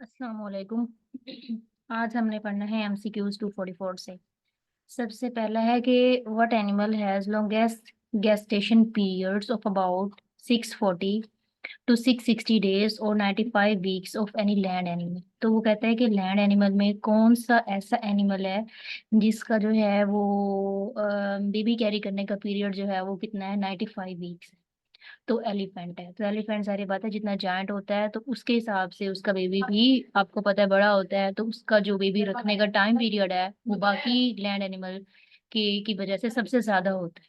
अस्सलाम वालेकुम। आज हमने पढ़ना है एमसीक्यूज 244 से। सबसे पहला है कि what animal has longest gestation periods of about 640 to 660 days or 95 weeks of any land animal। तो वो कहता है कि लैंड एनिमल में कौन सा ऐसा एनिमल है जिसका जो है वो बेबी कैरी करने का पीरियड जो है वो कितना है, 95 वीक्स। तो एलिफेंट है। तो एलिफेंट सारी बात है, जितना जायंट होता है तो उसके हिसाब से उसका बेबी भी आपको पता है बड़ा होता है, तो उसका जो बेबी रखने का टाइम पीरियड है वो बाकी लैंड एनिमल की वजह से सबसे ज्यादा होता है।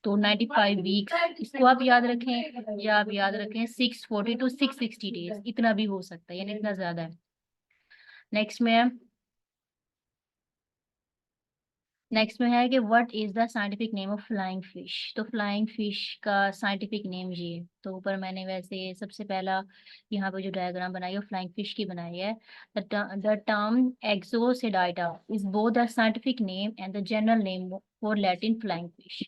तो 95 वीक्स इसको आप याद रखें, या आप याद रखें 640 to 660 डेज, इतना भी हो सकता है, यानी इतना ज्यादा है। नेक्स्ट में है नेक्स्ट में है कि what is the scientific name of flying fish. तो फ्लाइंग फिश का साइंटिफिक नेम ये है। तो ऊपर मैंने वैसे सबसे पहला यहाँ पे जो डायग्राम बनाई है फ्लाइंग फिश की बनाई है। The term Exocoetidae is both the scientific name and the general name for Latin flying fish.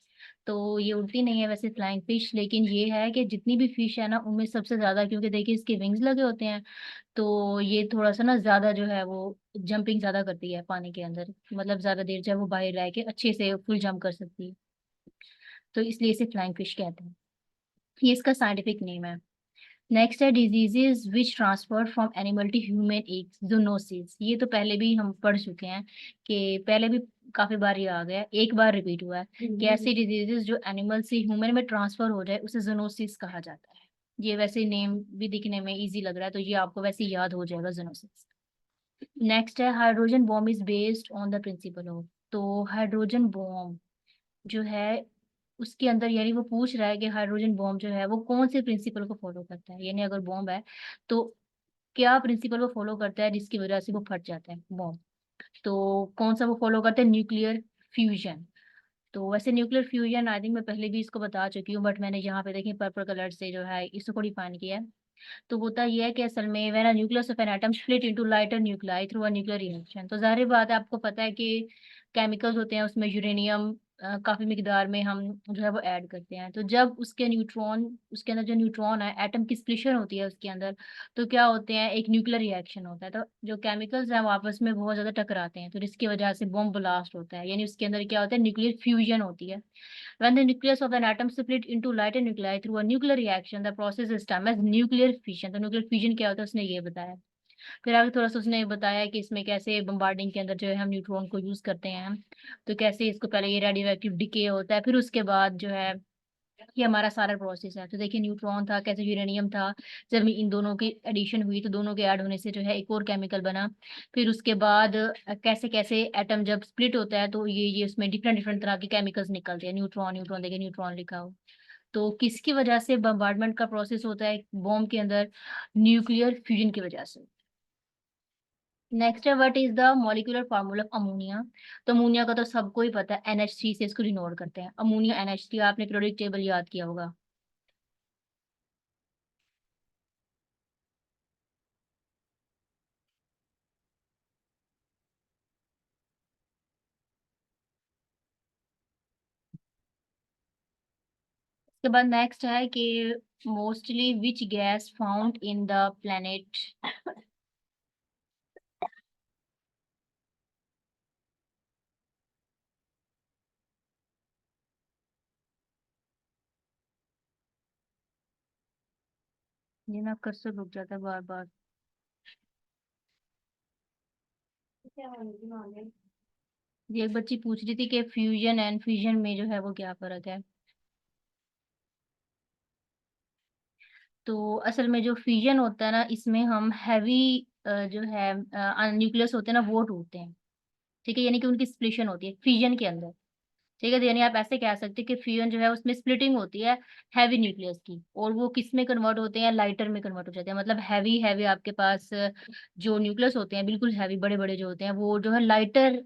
तो ये उड़ती नहीं है वैसे फ्लाइंग फिश, लेकिन ये है कि जितनी भी फिश है ना उनमें सबसे ज्यादा, क्योंकि देखिए इसके विंग्स लगे होते हैं, तो ये थोड़ा सा ना ज्यादा जो है वो जंपिंग ज्यादा करती है पानी के अंदर, मतलब ज्यादा देर जो है वो बाहर रह के अच्छे से फुल जंप कर सकती है। तो इसलिए इसे फ्लाइंग फिश कहते हैं। ये इसका साइंटिफिक नेम है। नेक्स्ट है diseases which transfer from animal to human eggs, zoonosis. ये तो पहले भी हम पढ़ चुके हैं, कि पहले भी काफी बार ये आ गया, एक बार रिपीट हुआ है कि ऐसी डिजीजेस जो एनिमल से ह्यूमन में ट्रांसफर हो जाए उसे जूनोसिस कहा जाता है। ये वैसे नेम भी दिखने में इजी लग रहा है, तो ये आपको वैसे याद हो जाएगा, जूनोसिस। नेक्स्ट है hydrogen bomb is based on the principle of. तो हाइड्रोजन बॉम्ब जो है उसके अंदर, यानी वो पूछ रहा है कि हाइड्रोजन बॉम्ब जो है वो कौन से प्रिंसिपल को फॉलो करता है, यानी अगर बॉम्ब है तो क्या प्रिंसिपल वो फॉलो करता है जिसकी वजह से वो फट जाता है बॉम्ब। तो कौन सा वो फॉलो करता है, न्यूक्लियर फ्यूजन। तो वैसे न्यूक्लियर फ्यूजन आई थिंक मैं पहले भी इसको बता चुकी हूँ, बट मैंने यहाँ पे देखिए पर्पल कलर से जो है इसको डिफाइन किया है। तो होता यह है कि असल में when a nucleus of an atom split into lighter nuclei through a nuclear reaction. तो जाहिर बात है, आपको पता है कि केमिकल्स होते हैं उसमें यूरेनियम काफी मिकदार में हम जो है वो ऐड करते हैं। तो जब उसके न्यूट्रॉन, उसके अंदर जो न्यूट्रॉन है, एटम की स्प्लिशन होती है उसके अंदर, तो क्या होते हैं, एक न्यूक्लियर रिएक्शन होता है। तो जो केमिकल्स हैं वो आपस में बहुत ज्यादा टकराते हैं, तो जिसकी वजह से बॉम्ब ब्लास्ट होता है, यानी उसके अंदर क्या होता है, न्यूक्लियर फ्यूजन होती है। When the nucleus of an atom split into lighter nuclei through a nuclear reaction, the process is termed as nuclear fission। तो न्यूक्लियर फ्यूजन क्या होता है उसने ये बताया। फिर आगे थोड़ा सा उसने बताया कि इसमें कैसे बम्बार्डिंग के अंदर जो है हम न्यूट्रॉन को यूज करते हैं हम। तो कैसे इसको पहले ये रेडियो एक्टिव डिके होता है, फिर उसके बाद जो है ये हमारा सारा प्रोसेस है। तो देखिए न्यूट्रॉन था, कैसे यूरेनियम था, जब इन दोनों की एडिशन हुई तो दोनों के ऐड होने से जो है एक और केमिकल बना। फिर उसके बाद कैसे कैसे एटम जब स्प्लिट होता है तो ये उसमें डिफरेंट डिफरेंट तरह के केमिकल्स निकलते हैं। न्यूट्रॉन न्यूट्रॉन देखिए न्यूट्रॉन लिखा हो। तो किसकी वजह से बम्बार्डमेंट का प्रोसेस होता है बॉम्ब के अंदर, न्यूक्लियर फ्यूजन की वजह से। नेक्स्ट है what is the molecular formula of ammonia. तो अमोनिया का तो सबको ही पता है, NH3 से इसको डिनोट करते हैं, अमोनिया NH3। आपने पीरियोडिक टेबल याद किया होगा। उसके बाद नेक्स्ट है कि mostly which gas found in the planet. ये ना कर्सर रुक जाता है बार बार। ये एक बच्ची पूछ रही थी कि फ्यूजन एंड फ्यूजन में जो है वो क्या फर्क है। तो असल में जो फ्यूजन होता है ना, इसमें हम हैवी जो है न्यूक्लियस होते हैं ना वो टूटते हैं। ठीक है, यानी कि उनकी स्प्लिशन होती है फ्यूजन के अंदर। ठीक है, तो यानी आप ऐसे कह सकते हैं कि फ्यूजन जो है उसमें स्प्लिटिंग होती है हैवी न्यूक्लियस की, और वो किस में कन्वर्ट होते हैं, लाइटर में कन्वर्ट हो जाते हैं। मतलब हैवी हैवी आपके पास जो न्यूक्लियस होते हैं बिल्कुल हैवी बड़े बड़े जो होते हैं वो जो है लाइटर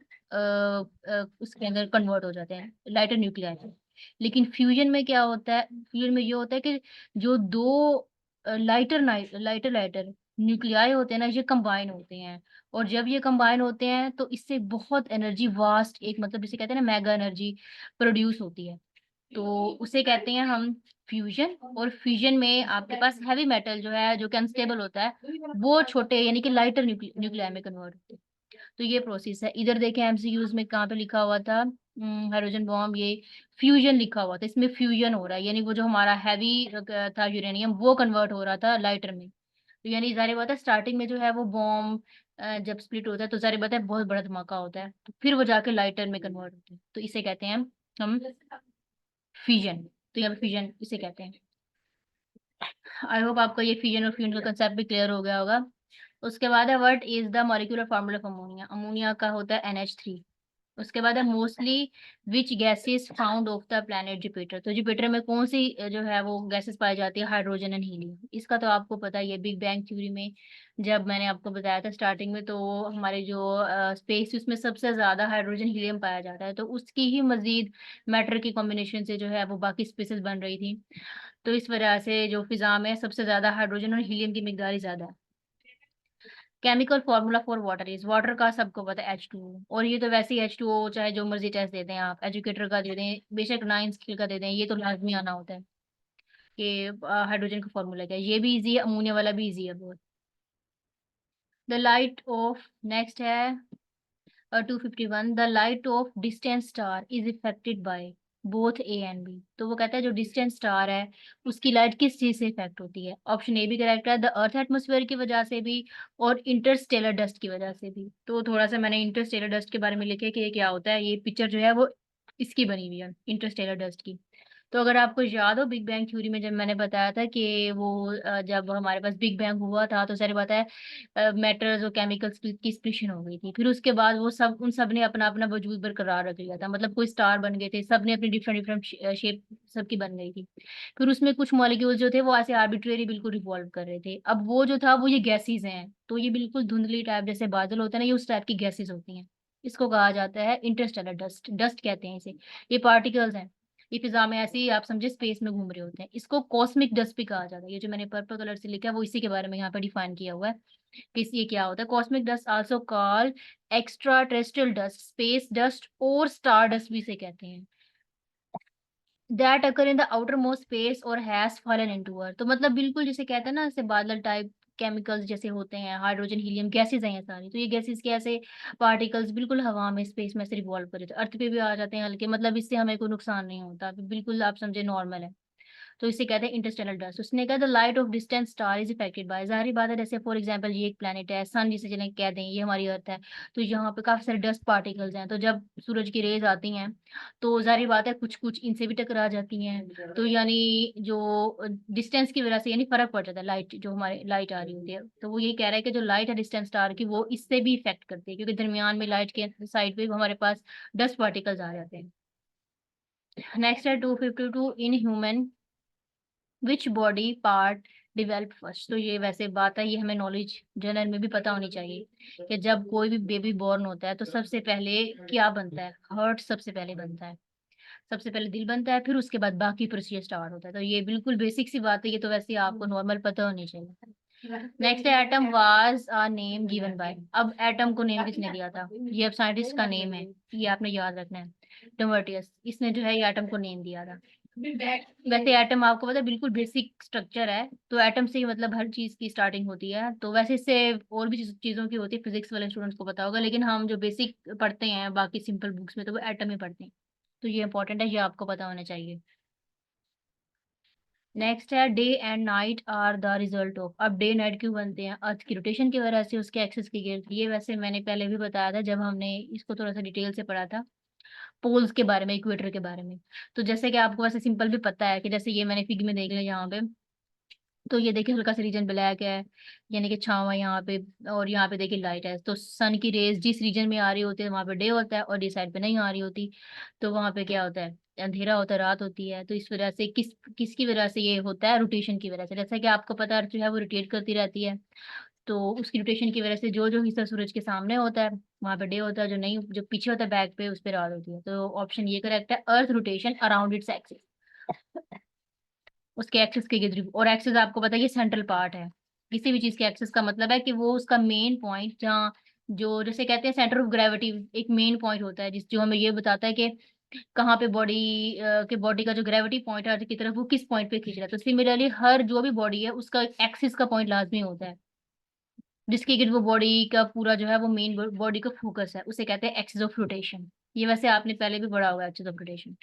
उसके अंदर कन्वर्ट हो जाते हैं, लाइटर न्यूक्लियाई में। लेकिन फ्यूजन में क्या होता है, फ्यूजन में ये होता है कि जो दो लाइटर लाइटर लाइटर न्यूक्लियाई होते हैं ना, ये कंबाइन होते हैं। और जब ये कंबाइन होते हैं तो इससे बहुत एनर्जी वास्ट, एक मतलब जिसे कहते हैं ना मेगा एनर्जी, प्रोड्यूस होती है। तो उसे कहते हैं हम फ्यूजन। और फ्यूजन में आपके पास हैवी मेटल जो है, जो कि अनस्टेबल होता है, वो छोटे यानी कि लाइटर न्यूक्लियाई में कन्वर्ट होते हैं। तो ये प्रोसेस है। इधर देखें एमसीक्यूज में कहाँ पे लिखा हुआ था, हाइड्रोजन बॉम्ब, ये फ्यूजन लिखा हुआ था, इसमें फ्यूजन हो रहा है, यानी वो जो हमारा हैवी था यूरेनियम, वो कन्वर्ट हो रहा था लाइटर में। तो यानी जाहिर बात है स्टार्टिंग में जो है वो बॉम्ब जब स्प्लिट होता है तो जाहिर बात है बहुत बड़ा धमाका होता है, तो फिर वो जाके लाइटर में कन्वर्ट होता है, तो इसे कहते हैं हम फ्यूजन। तो यहाँ पे फ्यूजन इसे कहते हैं। आई होप आपको ये फ्यूजन और फ्यूजन का कंसेप्ट भी क्लियर हो गया होगा। उसके बाद है what is the molecular formula of ammonia. Ammonia का होता है NH3। उसके बाद है mostly which gases found of the planet Jupiter. तो जुपिटर में कौन सी जो है वो गैसेस पाई जाती है, हाइड्रोजन एंड हीलियम। इसका तो आपको पता ही है, बिग बैंग थ्योरी में जब मैंने आपको बताया था स्टार्टिंग में, तो हमारे जो स्पेस उसमें सबसे ज्यादा हाइड्रोजन हीलियम पाया जाता है, तो उसकी ही मजीद मैटर की कॉम्बिनेशन से जो है वो बाकी स्पेसेस बन रही थी। तो इस वजह से जो फिजा में सबसे ज्यादा हाइड्रोजन और हीलियम की मिकदार ही ज्यादा है। Chemical formula for water is, water का सबको पता है H2O। और ये तो वैसे ही H2O चाहे जो मर्जी टेस्ट देते हैं आप, एजुकेटर का दे दें, बेशक 9 स्किल का दे दें, ये तो लाजमी आना होता है कि हाइड्रोजन का फॉर्मूला क्या है। ये भी इजी है, अमोनिया वाला भी इजी है बहुत। द लाइट ऑफ, नेक्स्ट है 251, the light of distant star is effected by both A and B. तो वो कहता है जो डिस्टेंट स्टार है उसकी लाइट किस चीज से इफेक्ट होती है। ऑप्शन ए भी करेक्ट है, द अर्थ एटमोस्फेयर की वजह से भी और इंटरस्टेलर डस्ट की वजह से भी। तो थोड़ा सा मैंने इंटरस्टेलर डस्ट के बारे में लिखे कि ये क्या होता है। ये पिक्चर जो है वो इसकी बनी हुई है, इंटरस्टेलर डस्ट की। तो अगर आपको याद हो बिग बैंग थ्योरी में जब मैंने बताया था कि वो जब हमारे पास बिग बैंग हुआ था तो सारी बात है मेटल्स और केमिकल्स की स्प्लिशन हो गई थी। फिर उसके बाद वो सब उन सब ने अपना अपना वजूद बरकरार रख लिया था, मतलब कोई स्टार बन गए थे, सब ने अपनी डिफरेंट डिफरेंट शेप सबकी बन गई थी। फिर उसमें कुछ मॉलिक्यूल जो थे वो ऐसे आर्बिट्रेरी बिल्कुल रिवॉल्व कर रहे थे। अब वो जो था वो ये गैसेस हैं, तो ये बिल्कुल धुंधली टाइप जैसे बादल होते हैं ना, ये उस टाइप की गैसेस होती हैं। इसको कहा जाता है इंटरस्टेलर डस्ट, डस्ट कहते हैं इसे। ये पार्टिकल्स हैं, ये फिजा में ऐसे ही आप समझे स्पेस में घूम रहे होते हैं। इसको कॉस्मिक डस्ट भी कहा जाता है। ये जो मैंने पर्पल कलर से लिखा है वो इसी के बारे में यहाँ पे डिफाइन किया हुआ है कि ये क्या होता है। Cosmic dust also called extra terrestrial dust, space dust और स्टार डस्ट भी इसे कहते हैं। That occur in the outer most space और हैज फॉलन इनटू अर्थ। तो मतलब बिल्कुल जिसे कहते हैं ना ऐसे बादल टाइप केमिकल्स जैसे होते हैं, हाइड्रोजन हीलियम गैसेस हैं ये सारी। तो ये गैसेस के ऐसे पार्टिकल्स बिल्कुल हवा में स्पेस में से रिवॉल्व करे तो अर्थ पे भी आ जाते हैं हल्के, मतलब इससे हमें कोई नुकसान नहीं होता, बिल्कुल आप समझे नॉर्मल है। तो इसे कहते हैं इंटरस्टेलर डस्ट। उसने कहा the light of distant star is effected by, जाहिर बात है जैसे फॉर एग्जांपल ये एक प्लेनेट है सन जिसे चलें कह दें, ये हमारी अर्थ है। तो यहाँ पे काफी सारे डस्ट पार्टिकल्स हैं, तो जब सूरज की रेज आती हैं तो जाहिर बात है कुछ कुछ इनसे भी टकरा जाती हैं, तो यानी जो डिस्टेंस की वजह से यानी फर्क पड़ जाता है, लाइट जो हमारे लाइट आ रही होती है। तो वो यही कह रहा है कि जो लाइट है डिस्टेंट स्टार की वो इससे भी इफेक्ट करती है, क्योंकि दरमियान में लाइट के साइड पे हमारे पास डस्ट पार्टिकल्स आ जाते हैं। नेक्स्ट है 252, in human which body part develop first. तो ये वैसे बात है, ये हमें नॉलेज जनरल में भी पता होनी चाहिए कि जब कोई भी बेबी बॉर्न होता है तो सबसे पहले क्या बनता है, हार्ट सबसे पहले बनता है। सबसे पहले दिल बनता है, फिर उसके बाद बाकी प्रोसीजर स्टार्ट होता है। तो ये बिल्कुल बेसिक सी बात है, ये तो वैसे आपको नॉर्मल पता होनी चाहिए। नेक्स्ट है atom was a name given by. अब एटम को नेम किसने दिया था, ये अब साइंटिस्ट का नेम है, ये आपने याद रखना है। डमर्टियस, इसने जो है ये एटम को नेम दिया था। वैसे एटम आपको पता है बिल्कुल बेसिक स्ट्रक्चर है, तो एटम से ही मतलब हर चीज की स्टार्टिंग होती है। तो वैसे इससे और भी चीजों की होती है, फिजिक्स वाले स्टूडेंट्स को पता होगा, लेकिन हम जो बेसिक पढ़ते हैं बाकी सिंपल बुक्स में तो वो एटम ही पढ़ते हैं। तो ये इंपॉर्टेंट है, ये आपको पता होना चाहिए। नेक्स्ट है day and night are the result of. अब डे नाइट क्यों बनते हैं, अर्थ की रोटेशन की वजह से, उसके एक्सिस के गिर्द। ये वैसे मैंने पहले भी बताया था जब हमने इसको थोड़ा सा डिटेल से पढ़ा था, पोल्स के बारे में, इक्वेटर के बारे में। तो जैसे कि आपको वैसे सिंपल भी पता है कि जैसे ये मैंने फिग में देख लिया यहाँ पे, तो ये देखिए हल्का सा रीजन ब्लैक है, यानी कि छावा है यहाँ पे, और यहाँ पे देखिए लाइट है। तो सन की रेज जिस रीजन में आ रही होती है वहां पे डे होता है, और इस साइड पे नहीं आ रही होती तो वहां पे क्या होता है, अंधेरा होता है, रात होती है। तो इस वजह से किसकी वजह से ये होता है, रोटेशन की वजह से। जैसा कि आपको पता है अर्थ जो है वो रोटेट करती रहती है, तो उसकी रोटेशन की वजह से जो जो हिस्सा सूरज के सामने होता है वहां पे डे होता है, जो नहीं जो पीछे होता है बैक पे उस पे रात होती है। तो ऑप्शन ये करेक्ट है, earth rotation around its axis, उसके एक्सिस के गिर्द। और एक्सिस आपको पता है ये सेंट्रल पार्ट है, किसी भी चीज के एक्सिस का मतलब है कि वो उसका मेन पॉइंट, जहाँ जो जैसे कहते हैं सेंटर ऑफ ग्रेविटी, एक मेन पॉइंट होता है जिस जो हमें ये बताता है कि कहाँ पे बॉडी के बॉडी का जो ग्रेविटी पॉइंट है अर्थ की तरफ वो किस पॉइंट पे खींच रहा है। तो सिमिलरली हर जो भी बॉडी है उसका एक्सिस का पॉइंट लाजमी होता है, जिसकी कि वो बॉडी का पूरा जो है वो मेन बॉडी का फोकस है, उसे कहते हैं एक्सिस ऑफ रोटेशन। ये वैसे आपने पहले भी पढ़ा होगा एक्सिस ऑफ रोटेशन।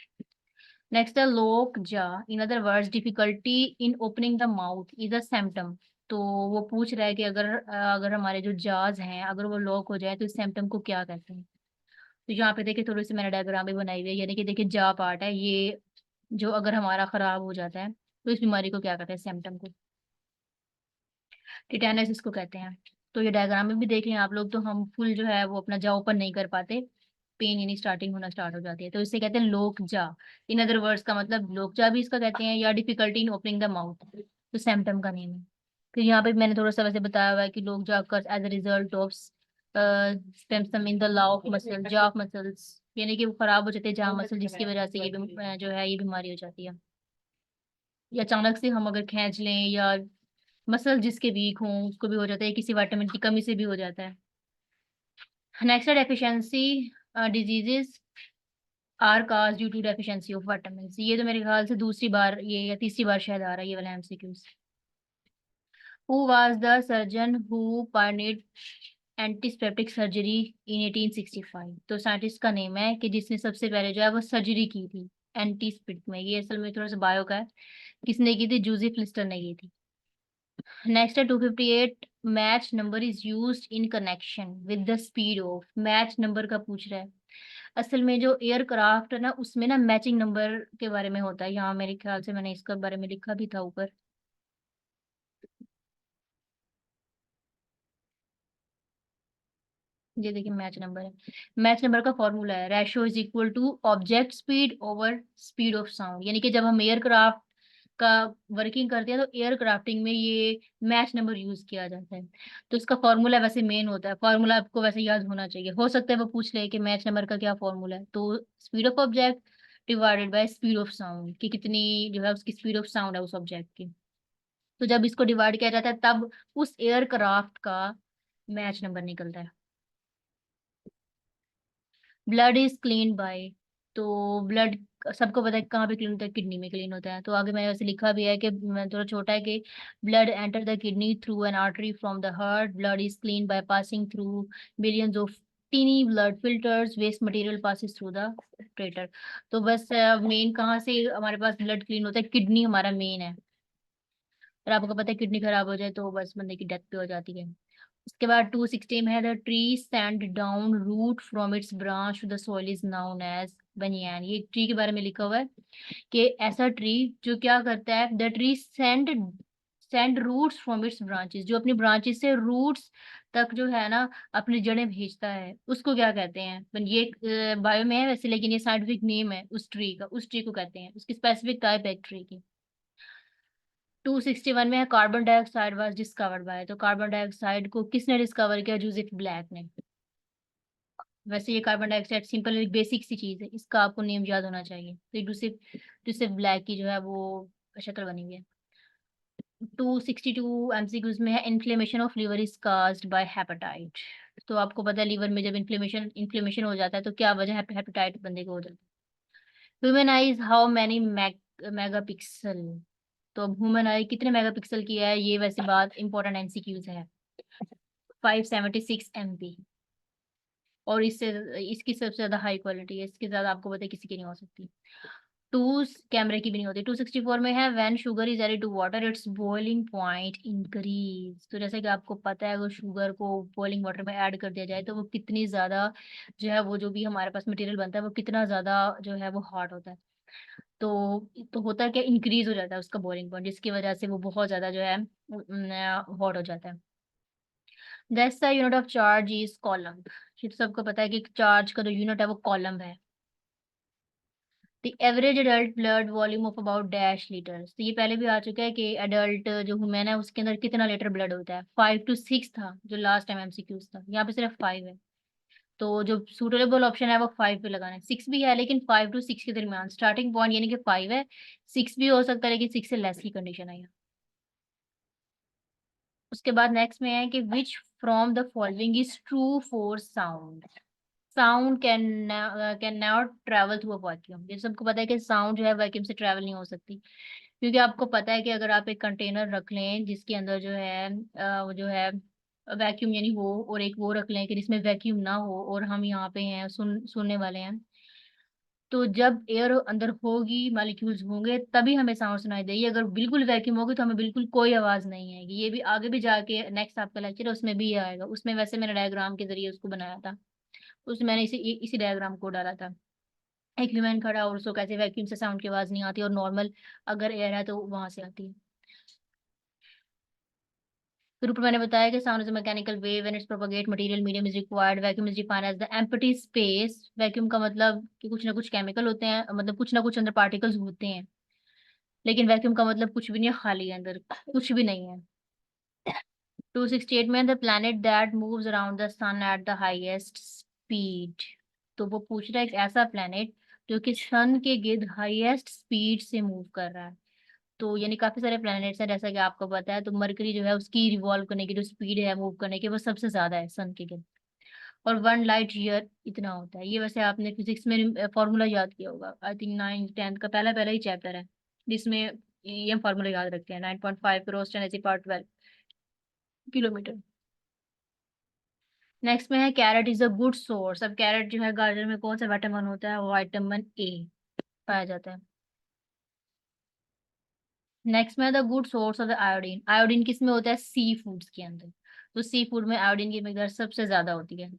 नेक्स्ट है लोक जा, in other words difficulty in opening the mouth is a symptom. तो वो पूछ रहा है कि अगर हमारे जो जाज हैं अगर वो लॉक हो जाए तो इस सिम्टम को क्या कहते हैं। तो यहाँ पे देखिए थोड़ी सी मैंने डायग्राम भी बनाई हुई है, यानी कि देखिए जा पार्ट है ये, जो अगर हमारा खराब हो जाता है तो इस बीमारी को क्या कहते हैं, सिम्टम को टिटेनस इसको कहते हैं। तो ये डायग्राम में भी देख लें आप लोग, तो हम फुल जो है वो अपना जा ओपन नहीं कर पाते, पेन यानी स्टार्टिंग होना स्टार्ट हो जाती है, तो इसे कहते हैं लोक जा। इन अदर वर्ड्स का मतलब लोक जा भी इसका कहते हैं, या difficulty in opening the mouth, तो सिम्टम का नेम है। फिर यहाँ पे मैंने थोड़ा सा वैसे बताया हुआ है कि lock jaw occurs as a result of spasm in the law of muscle, jaw of muscles, यानी कि वो खराब हो जाते हैं जा मसल, जिसकी वजह से ये जो है ये बीमारी हो जाती है। या अचानक से हम अगर खींच लें, या मसल जिसके वीक हों उसको भी हो जाता है, किसी विटामिन की कमी से भी हो जाता है। नेक्स्ट है deficiency diseases are cause due to deficiency of vitamin. ये तो मेरे ख्याल से दूसरी बार ये या तीसरी बार शायद आ रहा है ये वाला MCQs. Who was the surgeon who pioneered antiseptic surgery in 1865। तो साइंटिस्ट का नेम है कि जिसने सबसे पहले जो है वो सर्जरी की थी एंटीसेप्टिक में। ये असल में थोड़ा सा बायो का है, किसने की थी, जूजिफ लिस्टर ने की थी। नेक्स्ट है 258 match number is used in connection with the speed of. Match number का पूछ रहा है, असल में जो एयरक्राफ्ट है ना उसमें ना मैचिंग नंबर के बारे में होता है, यहाँ मेरे ख्याल से मैंने इसके बारे में लिखा भी था ऊपर। ये देखिए मैच नंबर है। मैच नंबर का फॉर्मूला है ratio is equal to object speed over speed of sound, यानी कि जब हम एयरक्राफ्ट का वर्किंग करते हैं तो एयरक्राफ्टिंग में ये मैच नंबर यूज किया जाता है। तो इसका फॉर्मूला वैसे मेन होता है, फॉर्मूला आपको वैसे याद होना चाहिए, हो सकता है वो पूछ ले कि मैच नंबर का क्या फॉर्मूला है, तो speed of object divided by speed of sound, कि कितनी जो है उसकी स्पीड ऑफ साउंड है उस ऑब्जेक्ट की। तो जब इसको डिवाइड किया जाता है तब उस एयरक्राफ्ट का मैच नंबर निकलता है। ब्लड इज क्लीन बाय, तो ब्लड सबको पता है कहाँ पे क्लीन होता है, किडनी में क्लीन होता है। तो आगे मैंने वैसे लिखा भी है कि थोड़ा छोटा है कि blood enter the kidney through an artery from the heart, blood is clean by passing through billions of tiny blood filters, waste material passes through the ureter. तो बस मेन कहाँ से हमारे पास ब्लड क्लीन होता है, किडनी हमारा main है। और आपको पता है किडनी खराब हो जाए तो बस बंदे की डेथ पे हो जाती है। उसके बाद 260 में है the tree sends down root from its branch to the soil is known as banyan. ये ट्री के बारे में लिखा हुआ है कि ऐसा ट्री जो क्या करता है, the tree send roots from its branches, जो अपनी ब्रांचेस से रूट्स तक जो है ना अपनी जड़ें भेजता है, उसको क्या कहते हैं। ये बायो में है वैसे, लेकिन ये साइंटिफिक नेम है उस ट्री का, उस ट्री को कहते हैं, उसकी स्पेसिफिक टाइप है ट्री की। 261 में है carbon dioxide was discovered by. तो कार्बन डाइऑक्साइड को किसने डिस्कवर किया, जोसेफ ब्लैक ने। वैसे ये कार्बन डाइऑक्साइड सिंपल एक बेसिक सी चीज है, इसका आपको नेम याद होना चाहिए। तो ये जोसेफ जोसेफ ब्लैक की जो है वो शक्ल बनी हुई है। 262 एमसीक्यूज में है inflammation of liver is caused by हेपेटाइट। तो आपको पता है लीवर में जब इन्फ्लेमेशन इन्फ्लेमेशन हो जाता है तो क्या वजह है, हेपेटाइट बंदे को हो जाता है। Human I is how many megapixel. तो अब ह्यूमन आई कितने मेगापिक्सल की है, ये वैसे बात इंपॉर्टेंट एमसीक्यूज है। 576 MP। और इससे इसकी सबसे ज्यादा हाई क्वालिटी है, इसके ज्यादा आपको पता है किसी की नहीं हो सकती। टू कैमरे की भी नहीं होती। 264 में है when sugar is added to water its boiling point increase. तो जैसे कि आपको पता है अगर शुगर को बॉइलिंग वाटर में ऐड कर दिया जाए तो वो कितनी ज्यादा जो है वो जो भी हमारे पास मटेरियल बनता है वो कितना ज्यादा जो है वो हॉट होता है। तो होता है क्या, इंक्रीज हो जाता है उसका बॉइलिंग पॉइंट, जिसकी वजह से वो बहुत ज्यादा जो है हॉट हो जाता है। That's the unit of charge is column. ये तो सबको पता है कि चार्ज का जो यूनिट है वो कॉलम है। The average adult blood volume of about dash litres. तो ये पहले भी आ चुका है कि एडल्ट जो ह्यूमन है उसके अंदर कितना लीटर ब्लड होता है, 5 to 6 था जो लास्ट टाइम एमसीक्यूज था, यहाँ पे सिर्फ 5 है। तो जो सूटेबल ऑप्शन है वो 5 पे लगाना है, 6 भी है लेकिन 5 to 6 के दरमियान स्टार्टिंग पॉइंट, यानी कि 5 है। 6 भी हो सकता है लेकिन 6 से लेस की कंडीशन है यहाँ। उसके बाद नेक्स्ट में है कि which from the following is true for sound. Sound can not travel through a vacuum. ये सबको पता है कि साउंड जो है वैक्यूम से ट्रेवल नहीं हो सकती, क्योंकि आपको पता है कि अगर आप एक कंटेनर रख लें जिसके अंदर जो है वो जो है वैक्यूम यानी हो, और एक वो रख लें कि जिसमें वैक्यूम ना हो, और हम यहाँ पे हैं सुनने वाले हैं, तो जब एयर अंदर होगी, मॉलिक्यूल्स होंगे, तभी हमें साउंड सुनाई देगी। अगर बिल्कुल वैक्यूम होगी तो हमें बिल्कुल कोई आवाज नहीं आएगी। ये भी आगे भी जाके नेक्स्ट आपका लेक्चर है उसमें भी ये आएगा। उसमें वैसे मैंने डायग्राम के जरिए उसको बनाया था, उसमें मैंने इसी डायग्राम को डाला था। एक ह्यूमन खड़ा और उसको कैसे वैक्यूम से साउंड की आवाज नहीं आती, और नॉर्मल अगर एयर है तो वहां से आती है। फिर ऊपर मैंने बताया कि sound is mechanical wave and its propagate material medium is required. Vacuum is defined as the empty space. Vacuum का मतलब कि कुछ ना कुछ केमिकल होते हैं, मतलब कुछ ना कुछ अंदर पार्टिकल्स होते हैं, लेकिन वैक्यूम का मतलब कुछ भी नहीं है, खाली है, अंदर कुछ भी नहीं है। 268 में the planet that moves around the sun at the highest speed. तो वो पूछ रहा है एक ऐसा प्लैनेट जो कि सन के गिर्द हाईएस्ट स्पीड से मूव कर रहा है। तो यानी काफी सारे प्लैनेट्स हैं जैसा कि आपको पता है। तो मरकरी जो है उसकी रिवॉल्व करने की जो स्पीड है मूव करने की वो सबसे ज्यादा है सन के गिर्द, और 1 लाइट ईयर इतना होता है। ये वैसे आपने फिजिक्स में फॉर्मूला याद किया होगा, आई थिंक 9th 10th का पहला पहला ही चैप्टर है जिसमें ये हम फॉर्मूला याद रखते हैं। 9.5 क्रॉस 10⁻12 किलोमीटर। नेक्स्ट में है carrot is a good source. अब कैरेट जो है गाजर में कौन सा विटामिन होता है, विटामिन ए पाया जाता है। नेक्स्ट में है the good source of the iodine. Iodine किस में होता है, सी फूड्स के अंदर। तो सी फूड में आयोडीन की मिकदार सबसे ज्यादा होती है।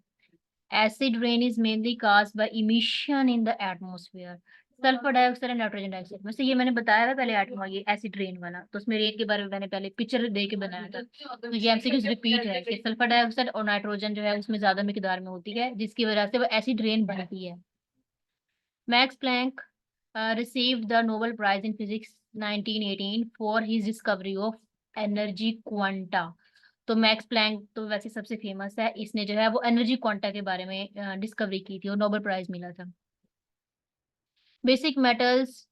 Acid rain is mainly caused bye emission in the atmosphere. Sulphur dioxide and nitrogen dioxide. वैसे ये मैंने बताया था पहले एटमो, ये एसिड रेन वाला, तो उसमें रेन के बारे में मैंने पहले पिक्चर दे के बनाया था। तो ये एमसीक्यूज रिपीट है कि सल्फर डाइऑक्साइड और नाइट्रोजन जो है उसमें ज्यादा मिकदार में होती है, जिसकी वजह से वो एसिड रेन बनती है। Max Planck received the Nobel Prize in Physics 1918 for his discovery of energy quanta। तो मैक्स प्लैंक तो वैसे सबसे फेमस है, इसने जो है वो एनर्जी क्वांटा के बारे में डिस्कवरी की थी और नोबेल प्राइज मिला था। Basic metals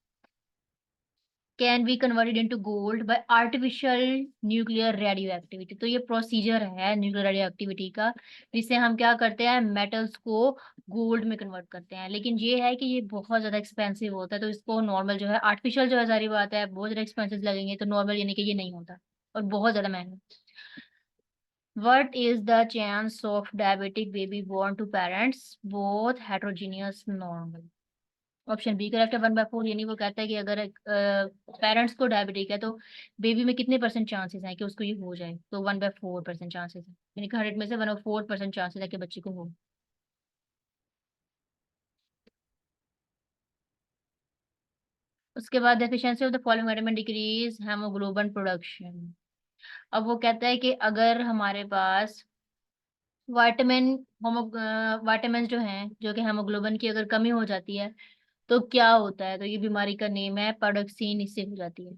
can be converted into gold bye artificial nuclear radio activity. तो ये प्रोसीजर है न्यूक्लियर रेडियो एक्टिविटी का, जिससे हम क्या करते हैं, मेटल्स को गोल्ड में कन्वर्ट करते हैं। लेकिन ये है कि ये बहुत ज्यादा एक्सपेंसिव होता है, तो इसको नॉर्मल जो है आर्टिफिशियल जो है, सारी बात है बहुत ज्यादा एक्सपेंसिव लगेंगे, तो नॉर्मल यानी कि ये नहीं होता और बहुत ज्यादा महंगा। What is the chance of diabetic baby born to parents both heterogeneous normal? Option B correct है, 1/4। यानी वो कहता है कि अगर पेरेंट्स को डायबिटिक है तो बेबी में कितने परसेंट चांसेस हैं कि उसको ये हो जाए, तो 1/4% चांसेस है, यानी कि 100 में से 1/4% चांसेस है कि बच्चे को हो। उसके बाद deficiency of the following vitamin decrease haemoglobin production. अब वो कहता है कि अगर हमारे पास वाइटामिन होमो वाइटामिन जो हैं जो कि हेमोग्लोबिन की अगर कमी हो जाती है तो क्या होता है, तो ये बीमारी का नेम है पायरोक्सिन, इससे हो जाती है।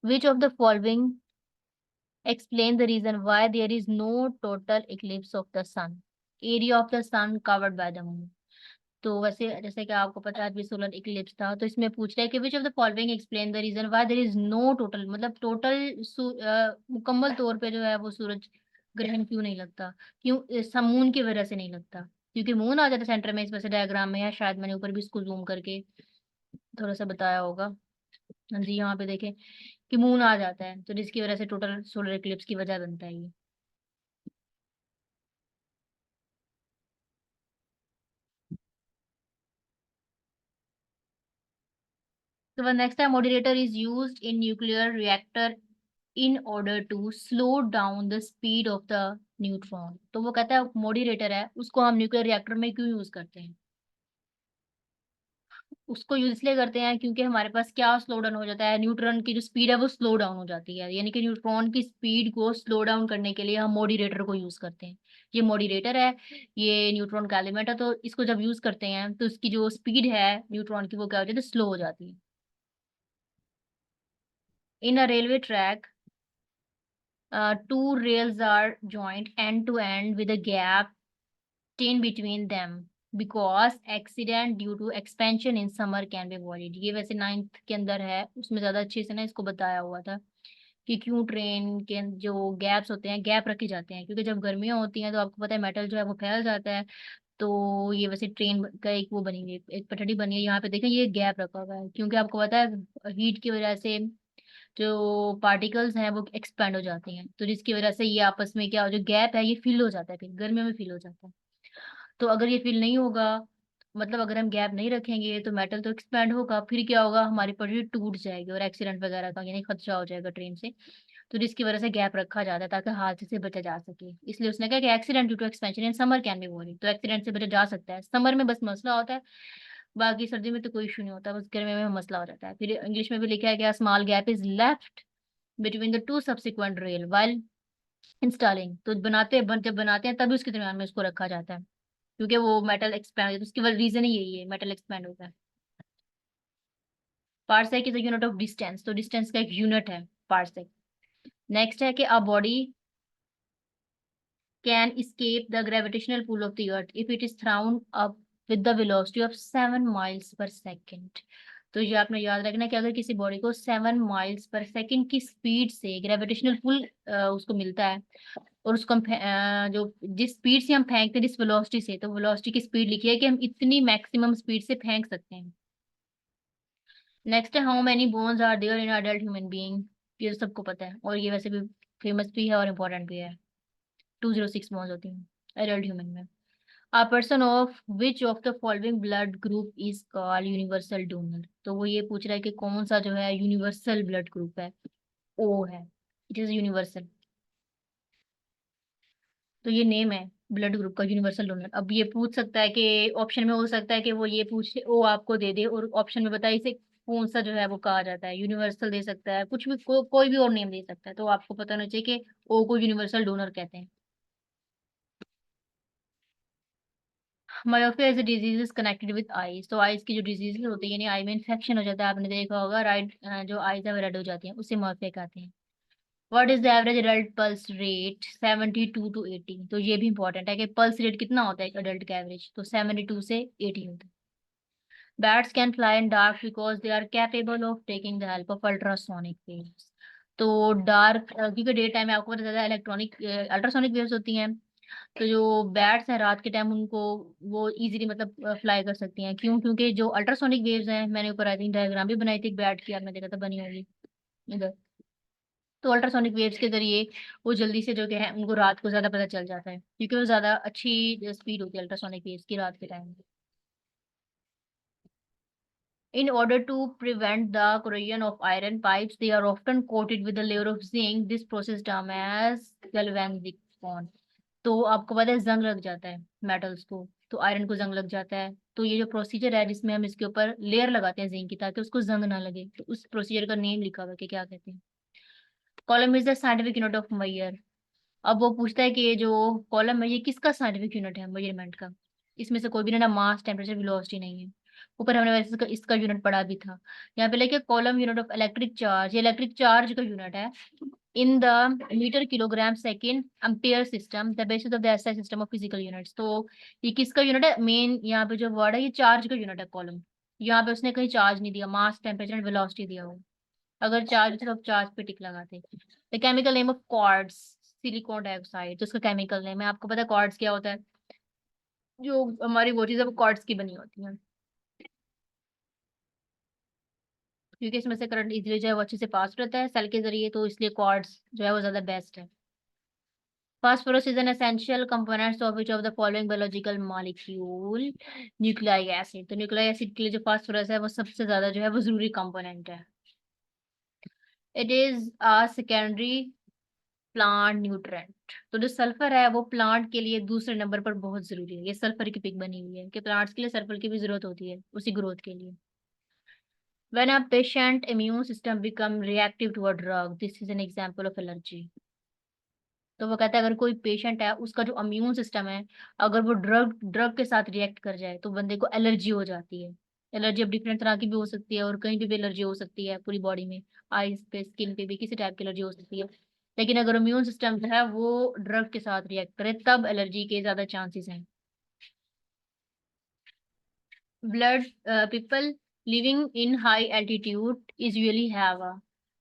विच of the following explain the reason why there is no total eclipse of the sun, area of the sun covered by the moon। तो वैसे जैसे कि आपको पता है अभी सोलर इक्लिप्स था, तो इसमें पूछ रहा है कि which of the following explain the reason why there is no total, मतलब टोटल मुकम्मल तौर पे जो है वो सूरज ग्रहण क्यों नहीं लगता, क्यों मून की वजह से नहीं लगता, क्योंकि मून आ जाता है सेंटर में। इस वैसे डायग्राम में है, शायद मैंने ऊपर भी इसको जूम करके थोड़ा सा बताया होगा। हाँ जी, यहाँ पे देखें कि मून आ जाता है, तो जिसकी वजह से टोटल सोलर इक्लिप्स की वजह बनता है ये। So the next time moderator is used in nuclear reactor in order to slow down the speed of the neutron। तो वो कहता है मॉडरेटर है उसको हम न्यूक्लियर रिएक्टर में क्यों यूज करते हैं, उसको यूज इसलिए करते हैं क्योंकि हमारे पास क्या स्लो डाउन हो जाता है, न्यूट्रॉन की जो स्पीड है वो स्लो डाउन हो जाती है, यानी कि न्यूट्रॉन की स्पीड को स्लो डाउन करने के लिए हम मॉडरेटर को यूज करते हैं। ये मॉडरेटर है, ये न्यूट्रॉन का एलिमेंट है, तो इसको जब यूज करते हैं तो इसकी जो स्पीड है न्यूट्रॉन की वो क्या हो जाती है, स्लो हो जाती है। In a railway track two rails are joined end to end with a gap 10 between them because accident due to expansion in summer can be avoided। ये वैसे 9th के अंदर है, उसमें ज्यादा अच्छे से ना इसको बताया हुआ था कि क्यों ट्रेन के जो गैप्स होते हैं गैप रखे जाते हैं, क्योंकि जब गर्मियां होती हैं तो आपको पता है मेटल जो है वो फैल जाता है। तो ये वैसे ट्रेन का एक वो बनी हुई है, एक पटड़ी बनी है, यहाँ पे देखें ये गैप रखा हुआ है, क्योंकि आपको पता है हीट की वजह से जो पार्टिकल्स हैं वो एक्सपेंड हो जाते हैं, तो जिसकी वजह से ये आपस में क्या जो गैप है ये फिल हो जाता है, फिर गर्मियों में फिल हो जाता है। तो अगर ये फिल नहीं होगा, मतलब अगर हम गैप नहीं रखेंगे तो मेटल तो एक्सपेंड होगा, फिर क्या होगा हमारी पटरी टूट जाएगी और एक्सीडेंट वगैरह का यानी खतरा हो जाएगा ट्रेन से। तो जिसकी वजह से गैप रखा जाता है ताकि हादसे से बचा जा सके। इसलिए उसने कहा कि accident due to expansion in summer can be avoided, तो एक्सीडेंट से बचा जा सकता है, समर में बस मसला होता है, बाकी सर्दी में तो कोई इशू नहीं होता, बस गर्मी में मसला हो जाता है। फिर इंग्लिश में भी लिखा है कि small gap is left between the two subsequent rail while installing, तो जब बनाते हैं तभी उसके दरम्यान में उसको रखा जाता है, क्योंकि वो मेटल एक्सपैंड, उसकी रीजन ही यही है, मेटल एक्सपैंड होता है। Parsec is a unit of distance, तो डिस्टेंस का एक यूनिट है पार्सेक। नेक्स्ट है कि a body can escape the gravitational pull of the earth if it is thrown up with the velocity of 7 miles per second। तो ये आपने याद रखना कि अगर किसी बॉडी को 7 माइल्स पर सेकंड की स्पीड से ग्रेविटेशनल पुल उसको मिलता है, और उसको हम जो जिस स्पीड से हम फेंकते हैं जिस वेलोसिटी से, तो वेलोसिटी की स्पीड लिखी है कि हम इतनी मैक्सिमम स्पीड से फेंक सकते हैं। नेक्स्ट है how many bones are there in adult human being, ये तो सबको पता है और ये वैसे भी फेमस भी है और इम्पोर्टेंट भी है। 206 बोन्स होती हैं एडल्ट ह्यूमन में। A person of which of the following blood group is called universal donor, तो वो ये पूछ रहा है कि कौन सा जो है यूनिवर्सल ब्लड ग्रुप है, ओ है, इट इज यूनिवर्सल। तो ये नेम है ब्लड ग्रुप का यूनिवर्सल डोनर। अब ये पूछ सकता है कि ऑप्शन में हो सकता है कि वो ये पूछे ओ आपको दे दे और ऑप्शन में बताए इसे कौन सा जो है वो कहा जाता है, यूनिवर्सल दे सकता है, कुछ भी कोई भी और नेम दे सकता है, तो आपको पता होना चाहिए कि ओ को यूनिवर्सल डोनर कहते हैं। Myopia is disease is connected with eyes, तो आईज की जो डिजीज होती है यानी आई में इन्फेक्शन हो जाता है, आपने देखा होगा राइट, जो आईज है वो रेड हो जाती हैं, उसे मायोपिया कहते हैं। What is the average adult pulse rate 72 to 80, तो ये भी इंपॉर्टेंट है कि पल्स रेट कितना होता है एक अडल्ट का एवरेज, तो 72 से 80 होता है। Bats can fly in dark because they are capable of taking the help of ultrasonic waves, तो डार्क क्योंकि डे टाइम में आपको पता चलता है इलेक्ट्रॉनिक अल्ट्रासोनिक वेव्स होती हैं, तो जो बैट्स हैं रात के टाइम उनको वो इजीली मतलब फ्लाई कर सकती हैं, क्यों, क्योंकि जो अल्ट्रासोनिक वेव्स हैं, मैंने ऊपर आई थिंक डायग्राम भी बनाई थी एक बैट की, आपने देखा था बनी होगी इधर। तो अल्ट्रासोनिक वेव्स के जरिए वो जल्दी से जो कि है उनको रात को ज्यादा पता चल जाता है, क्योंकि वो ज्यादा अच्छी स्पीड होती है अल्ट्रासोनिक वेव्स की रात के time. In order to prevent the corrosion of iron pipes, they are often coated with a layer of zinc. This process termed as galvanic bond. तो आपको पता है जंग लग जाता है मेटल्स को, तो आयरन को जंग लग जाता है, तो ये जो प्रोसीजर है जिसमें हम इसके ऊपर लेयर लगाते हैं जिंक की ताकि उसको जंग ना लगे, तो उस प्रोसीजर का नेम लिखा हुआ है कि क्या कहते हैं। Coulomb is the scientific unit of measure. अब वो पूछता है कि ये जो कॉलम है ये किसका साइंटिफिक यूनिट है मेजरमेंट का, इसमें से कोई भी ना मास टेम्परेचर वेलोसिटी नहीं है। ऊपर हमने वैसे इसका यूनिट पढ़ा भी था। यहाँ पे लेके coulomb unit of electric charge, ये इलेक्ट्रिक चार्ज का यूनिट है in the metre kilogram second ampere system the basis of the SI system of physical units, तो ये किसका यूनिट है मेन, यहाँ पे जो वर्ड है ये चार्ज का यूनिट है कॉलम। यहाँ पे उसने कहीं चार्ज नहीं दिया, मास टेम्परेचर एंड वेलोसिटी दिया हो, अगर चार्ज तो चार्ज पे टिक लगाते। The chemical name of quartz silicon dioxide, तो उसका केमिकल नेम है, आपको पता है क्वार्ट्ज क्या होता है, जो हमारी वो चीज है वो क्वार्ट्ज की बनी होती है, क्योंकि इसमें से करंट इजीली जो है वो अच्छे से पास रहता है सेल के जरिए, तो इसलिए क्वार्ट्ज जो है वो ज्यादा बेस्ट है। Phosphorus is an essential component of which of the following biological molecule, nucleic acid, तो न्यूक्लिक एसिड के लिए जो फास्फोरस है वो सबसे ज्यादा जो है वो जरूरी कंपोनेंट है। It is a secondary plant nutrient, तो जो सल्फर है वो प्लांट के लिए दूसरे नंबर पर बहुत जरूरी है, ये सल्फर की पिक बनी हुई है कि प्लांट्स के लिए सल्फर की भी जरूरत होती है उसी ग्रोथ के लिए। When a patient immune system become reactive to a drug, this is an example of allergy, तो वो कहता है अगर कोई पेशेंट है उसका जो इम्यून सिस्टम है अगर वो ड्रग ड्रग के साथ रिएक्ट कर जाए तो बंदे को एलर्जी हो जाती है। एलर्जी अब डिफरेंट तरह की भी हो सकती है और कहीं पे भी एलर्जी हो सकती है पूरी बॉडी में, आईज पे स्किन पे भी किसी टाइप की एलर्जी हो सकती है, लेकिन अगर इम्यून सिस्टम जो है वो ड्रग के साथ रिएक्ट करे तब एलर्जी के ज्यादा चांसेस हैं। Blood people living in high altitude usually have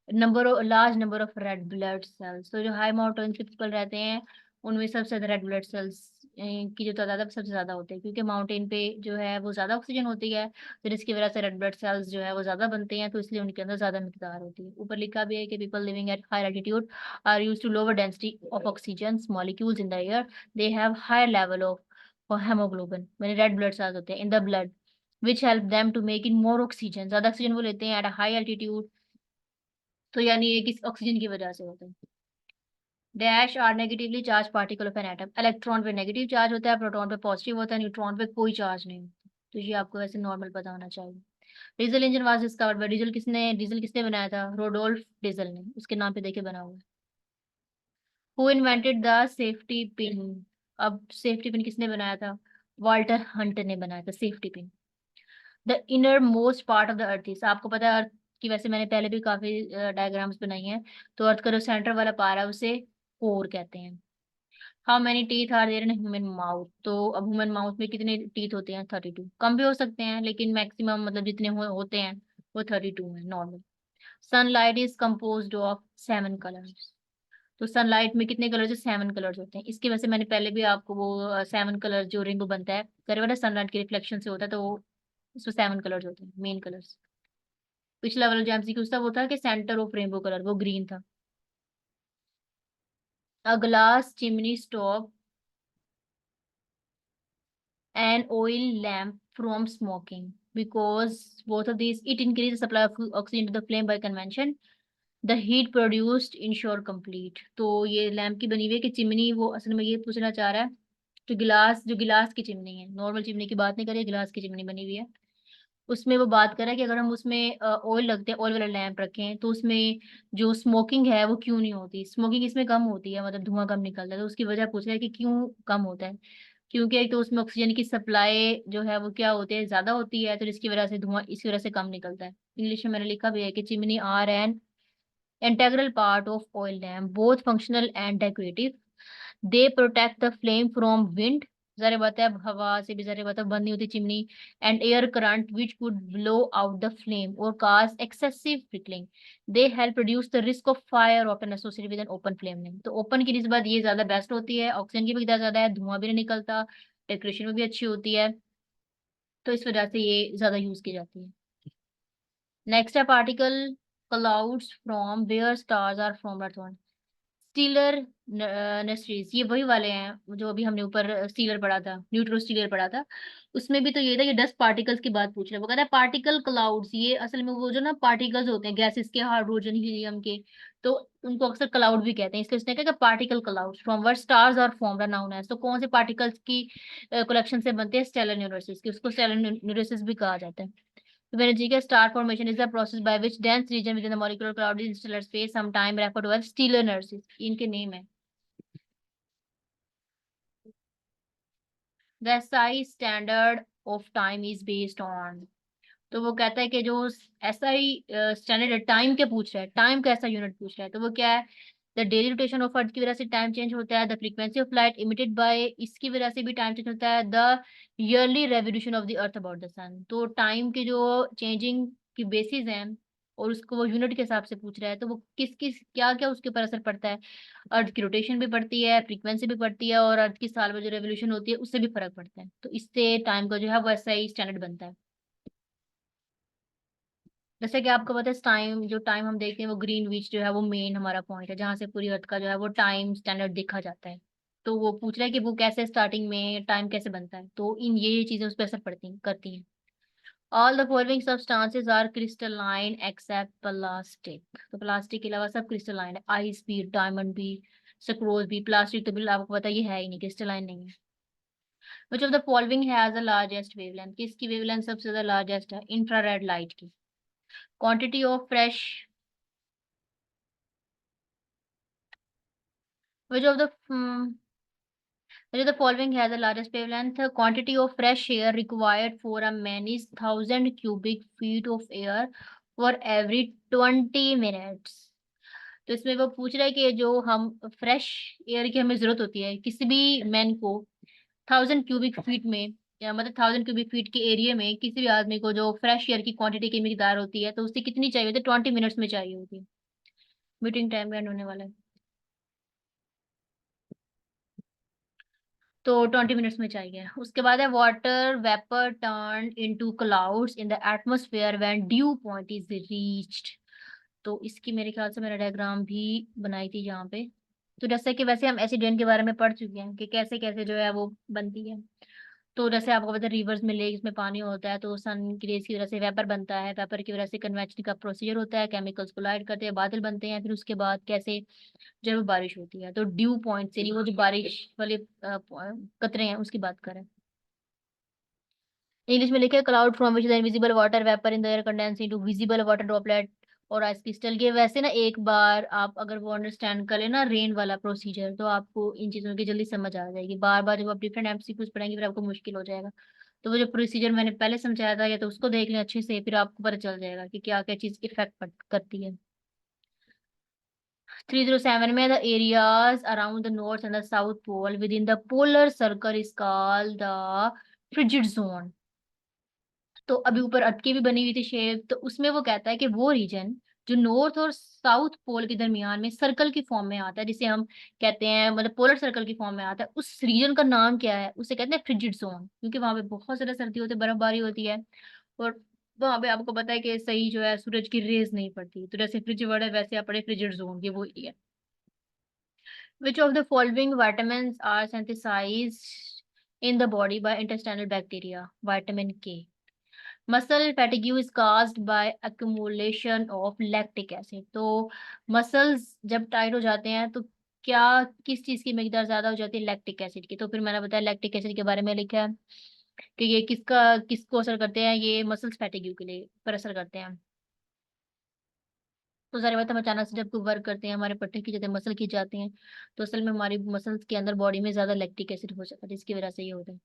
large number of red blood cells. तो जो हाई माउंटेन पे पीपल रहते हैं उनमें सबसे ज्यादा रेड ब्लड सेल्स की जो तादाद है वो सबसे ज्यादा होती है, क्योंकि माउंटेन पे जो है वो ज्यादा ऑक्सीजन होती है, तो जिसकी वजह से रेड ब्लड सेल्स जो है वो ज्यादा बनते हैं, तो इसलिए उनके अंदर ज्यादा मिकदार होती है। ऊपर लिखा भी है कि people living at high altitude are use to lower density of oxygen molecules in the air, they have higher level of haemoglobin, मैंने रेड ब्लड सेल्स होते हैं in the blood, which help them to make in more oxygen, ज्यादा oxygen वो लेते हैं at a high altitude, तो यानी ये किस ऑक्सीजन की वजह से होता है। Dash are negatively charge particle of an atom, electron पे नेगेटिव चार्ज होता है, प्रोटॉन पे पॉजिटिव होता है, न्यूट्रॉन पे कोई चार्ज नहीं होता। तो ये आपको वैसे नॉर्मल पता होना चाहिए। Diesel engine was discovered by, diesel किसने बनाया था? रोडोल्फ डीजल ने, उसके नाम पे देखे बना हुआ है। Who invented the safety pin, अब सेफ्टी पिन किसने बनाया था? वाल्टर हंट ने बनाया था safety pin. The inner most part of the earth is, आपको पता है अर्थ की, वैसे मैंने पहले भी काफी डायग्राम्स बनाई हैं, तो अर्थ का जो सेंटर वाला पार्ट है उसे कोर कहते हैं। How many teeth are there in human mouth, तो अब ह्यूमन माउथ में कितने टीथ होते हैं? 32, कम भी हो सकते हैं लेकिन मैक्सिमम मतलब जितने होते हैं वो 32 है normal. Sunlight is composed of 7 colours, तो सनलाइट में कितने कलर्स है? 7 कलर्स होते हैं। इसकी वजह से मैंने पहले भी आपको वो 7 कलर जो रेनबो बनता है करेक्ट, सनलाइट के रिफ्लेक्शन से होता है, तो वो उसमें 7 कलर्स होते हैं मेन कलर्स। पिछला वाला जो एमसीक्यू था वो था कि सेंटर ऑफ रेनबो कलर वो ग्रीन था। A glass chimney stop an oil lamp from smoking because both of these it increases the supply of oxygen to the flame by convention, the heat produced ensure complete। तो ये lamp की बनी हुई है कि chimney, वो असल में ये पूछना चाह रहा है जो गिलास की चिमनी है, नॉर्मल चिमनी की बात नहीं करिए, गिलास की चिमनी बनी हुई है, उसमें वो बात कर रहा है कि अगर हम उसमें ऑयल लगते हैं, ऑयल वाला लैंप रखें, तो उसमें जो स्मोकिंग है वो क्यों नहीं होती? स्मोकिंग इसमें कम होती है, मतलब धुआं कम निकलता है, तो उसकी वजह पूछ रहा है कि क्यों कम होता है। क्योंकि एक तो उसमें ऑक्सीजन की सप्लाई जो है वो क्या होती है, ज्यादा होती है, तो जिसकी वजह से धुआं इसकी वजह से कम निकलता है। इंग्लिश में मैंने लिखा भी है कि chimney are an integral part of oil lamp, both functional and decorative. They protect the flame from wind, ज़ाहिर बात है अब हवा से भी ज़ाहिर बात है बंद नहीं होती chimney, and air current which could blow out the flame or cause excessive prickling. They help reduce the risk of fire often associated with an open flame. तो ओपन की निस्बत ये ज्यादा बेस्ट होती है, ऑक्सीजन की भी ज्यादा है, धुआं भी नहीं निकलता, डेकोरेशन में भी अच्छी होती है, तो इस वजह से ये ज्यादा यूज की जाती है। नेक्स्ट है particle clouds from where stars are from earth. Stellar nurseries, ये वही वाले हैं जो अभी हमने ऊपर स्टीलर पढ़ा था, न्यूट्रो स्टीलर पढ़ा था, उसमें भी तो ये था कि डस्ट पार्टिकल्स की बात पूछ रहे हैं। वो कहता है पार्टिकल क्लाउड्स, ये असल में वो जो ना पार्टिकल्स होते हैं गैसेस के, हाइड्रोजन हीलियम के, तो उनको अक्सर क्लाउड भी कहते हैं, इसलिए उसने कहा कि particle clouds from what stars are formed known है, तो कौन से पार्टिकल्स की कलेक्शन से बनते हैं? स्टेलर न्यूरोसिस की, उसको स्टेलर न्यूरोसिस भी कहा जाता है। तो मैंने जी का star formation is the process by which dense region with in the molecular cloud in stellar space some time refer to as stellar nurseries, इनके नेम है। The SI standard of time is based on, तो वो कहता है कि जो SI standard time के पूछ रहा है, टाइम का ऐसा यूनिट पूछ रहा है, तो वो क्या है? The daily rotation of earth की वजह से टाइम चेंज होता है, the frequency of light emitted by, इसकी वजह से भी टाइम चेंज होता है, the yearly revolution of the earth about the sun. तो टाइम के जो चेंजिंग की बेसिस हैं और उसको वो यूनिट के हिसाब से पूछ रहा है, तो वो किस किस क्या क्या उसके ऊपर असर पड़ता है? अर्थ की रोटेशन भी पड़ती है, फ्रीक्वेंसी भी पड़ती है, और अर्थ की साल में जो रेवोल्यूशन होती है उससे भी फर्क पड़ता है, तो इससे टाइम का जो है वो ऐसा ही स्टैंडर्ड बनता है। जैसे कि आपको पता है टाइम हम देखते हैं वो ग्रीन विच जो है वो मेन हमारा पॉइंट है, जहाँ से पूरी अर्थ का जो है वो टाइम स्टैंडर्ड देखा जाता है। तो वो पूछ रहा है कि वो कैसे स्टार्टिंग में टाइम कैसे बनता है, तो इन ये चीजें उस पर असर पड़ती करती हैं। All the following substances are crystalline except plastic, तो प्लास्टिक के अलावा सब क्रिस्टलाइन है, आइस भी, डायमंड भी, सक्रोज भी, प्लास्टिक तो बिल्कुल आपको पता है ये है ही नहीं, क्रिस्टलाइन नहीं है। विच of the following has the largest wavelength, किसकी वेवलेंथ सबसे ज्यादा लार्जेस्ट है? इंफ्रारेड लाइट की। Quantity of fresh, which of the which of the following has the largest wavelength? Quantity of fresh air required for a man is 1000 cubic feet of air for every 20 minutes। तो इसमें वो पूछ रहा है कि जो हम फ्रेश एयर की हमें जरूरत होती है किसी भी मैन को 1000 क्यूबिक फीट में, या मतलब 1000 क्यूबिक फीट के एरिया में किसी भी आदमी को जो फ्रेश एयर की क्वांटिटी की मिकदार होती है, तो उससे कितनी चाहिए होती है? 20 मिनट्स में चाहिए होती है। मीटिंग टाइम भी एंड होने वाला है, तो 20 मिनट्स में चाहिए। उसके बाद है water vapour turn into clouds in the atmosphere when due point is reached. तो इसकी मेरे ख्याल से मैंने डायग्राम भी बनाई थी यहाँ पे। तो जैसे कि वैसे हम एसिड रेन के बारे में पढ़ चुके हैं कि कैसे कैसे जो है वो बनती है। तो जैसे आपको पता है रिवर्स में लेक्स में पानी होता है, तो सन की रेज की वजह से वेपर बनता है, वेपर की वजह से कन्वेक्शन का प्रोसीजर होता है, केमिकल्स कोलाइड करते हैं, बादल बनते हैं, फिर उसके बाद कैसे जो है वो बारिश होती है। तो ड्यू पॉइंट से नहीं, वो जो बारिश वाले कतरे हैं उसकी बात करें। इंग्लिश में लिखे cloud from which the invisible water vapour in the air condense into visible water droplet और आइस क्रिस्टल के। वैसे ना एक बार आप अगर वो अंडरस्टैंड कर लेना रेन वाला प्रोसीजर, तो आपको इन चीजों की जल्दी समझ आ जाएगी। बार बार जब आप डिफरेंट एमसीक्यूज पढ़ेंगे फिर आपको मुश्किल हो जाएगा। तो वो जो प्रोसीजर मैंने पहले समझाया था, या तो उसको देख लें अच्छे से, फिर आपको पता चल जाएगा कि क्या क्या चीज इफेक्ट करती है। 307 में the areas around the north and the south pole with in the polar circle is called the frigid zone. तो अभी ऊपर अटके भी बनी हुई थी शेप, तो उसमें वो कहता है कि वो रीजन जो नॉर्थ और साउथ पोल के दरमियान में सर्कल की फॉर्म में आता है, जिसे हम कहते हैं मतलब पोलर सर्कल की फॉर्म में आता है, उस रीजन का नाम क्या है? उसे कहते हैं फ्रिजिड जोन, क्योंकि वहां पे बहुत ज्यादा सर्दी होती है, बर्फबारी होती है, और वहां पे आपको पता है कि सही जो है सूरज की रेज नहीं पड़ती। तो जैसे फ्रिज वर्ड है वैसे आप पढ़े फ्रिजिड जोन, ये वो area. Which of the following vitamins are synthesized in the body by intestinal bacteria? Vitamin K. Muscle fatigue is caused by accumulation of lactic acid. तो मसल्स जब टाइट हो जाते हैं तो क्या किस चीज की मिकदार ज्यादा हो जाती है? लैक्टिक एसिड की। तो फिर मैंने बताया लैक्टिक एसिड के बारे में लिखा है कि ये किसको असर करते हैं, ये मसल्स फैटिग्यू के लिए पर असर करते हैं। तो सारी बात हम अचानक से जब कोई वर्क करते हैं, हमारे पट्टे की जगह मसल खींच जाती हैं, तो असल में हमारी मसल्स के अंदर बॉडी में ज्यादा लैक्टिक एसिड हो जाता है, जिसकी वजह से ये होता है।